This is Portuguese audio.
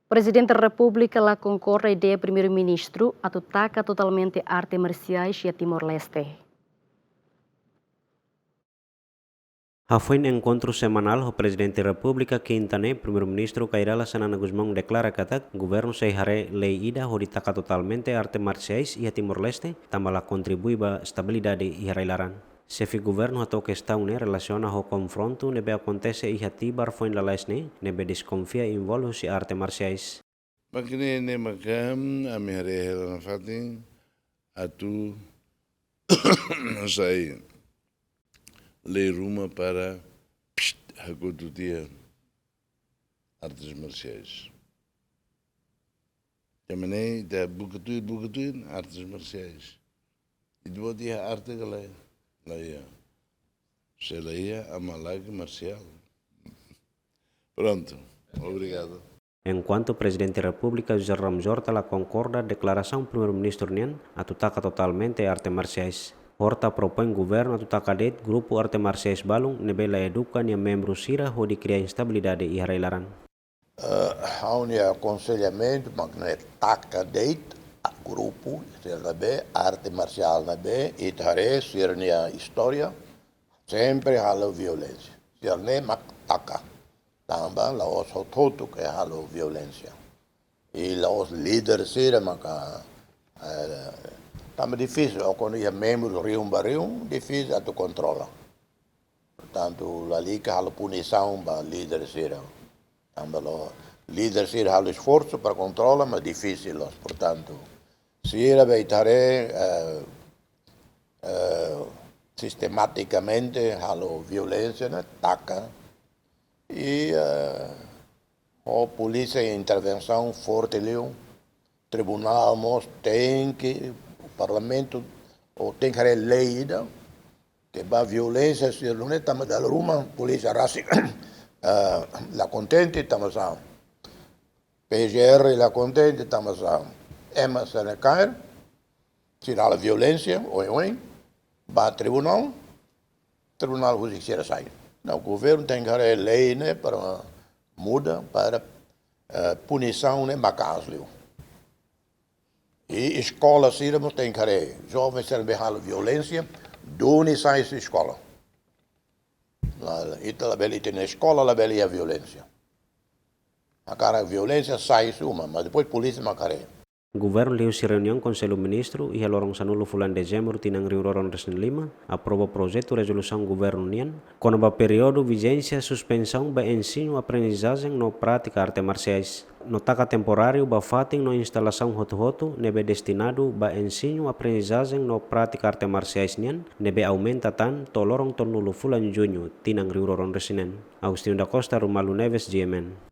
Presidente da República lá concorre a ideia primeiro-ministro ataca totalmente artes marciais e a Timor-Leste. Foi um encontro semanal o presidente da República Quintana, primeiro-ministro Kairala Sanana Guzmão declara que o governo seihare lei ida hoditaka totalmente artes marciais e a Timor-Leste, também contribui para a estabilidade e a Chefe governo atau questão relaciona ao confronto nebe acontece e hatibar foi na lesne nebe desconfia envolve si artes marciais. Makne ne makam amihare helan fatin atu sai lei ruma para hakututia artes marciais. Também da bukutuin artes marciais. E do dia arte galera. Laia. Selaia amalag marcial. Pronto. Obrigado. Enquanto o presidente da República José Ramos Horta concorda a declaração primeiro-ministro Nian atutaca totalmente artes marciais. Horta propõe governo atutaca det grupo artes marciais balung nebela educa nia membro sira ho de criar instabilidade e harailaran. Há um aconselhamento, mas não é taca det grupo, arte marcial na B, e tare sirnia história, sempre halo violência. Sirne mak taca. Também laos hototo que halo violência. E laos líderes sira maka também difícil, quando é membro rium difícil a tu controla. Portanto, ali que halo punição para líderes sira. Também lo líderes sira halo esforço para controlar, mas difícil, portanto. Sira beitare sistematicamente halo violência, né, taca. E a polícia e intervenção forte ali, o tribunal tem que, o parlamento tem que lei que a violência se não é também da ruma polícia racial la contente estamos a PGR la contente estamos a MSNK se há violência oi vai tribunal justiça sai. Não, o governo tem que ter lei, né, para muda para punição, né, macaslo. E escola sirva tem que ter jovens serem violência, doni sai da escola. Ita la beli tem escola la beli a violência. A cara violência sai suma, mas depois polícia macare. Governo liu si reunião com o ministro e lorong sanulo fulan dezembro tinang riuroron resni 5 aprova projeto resolução governo nian com a período vigência suspensão ba ensino aprendizagem no prática arte marciais. No taca temporário ba fating no instalação hoto nebe destinado ba ensino aprendizagem no prática arte marciais nian nebe aumenta tan to lorong tonulo fulan junho tinang riuroron resinen. Agustinho da Costa, Romualdo Neves, GMN.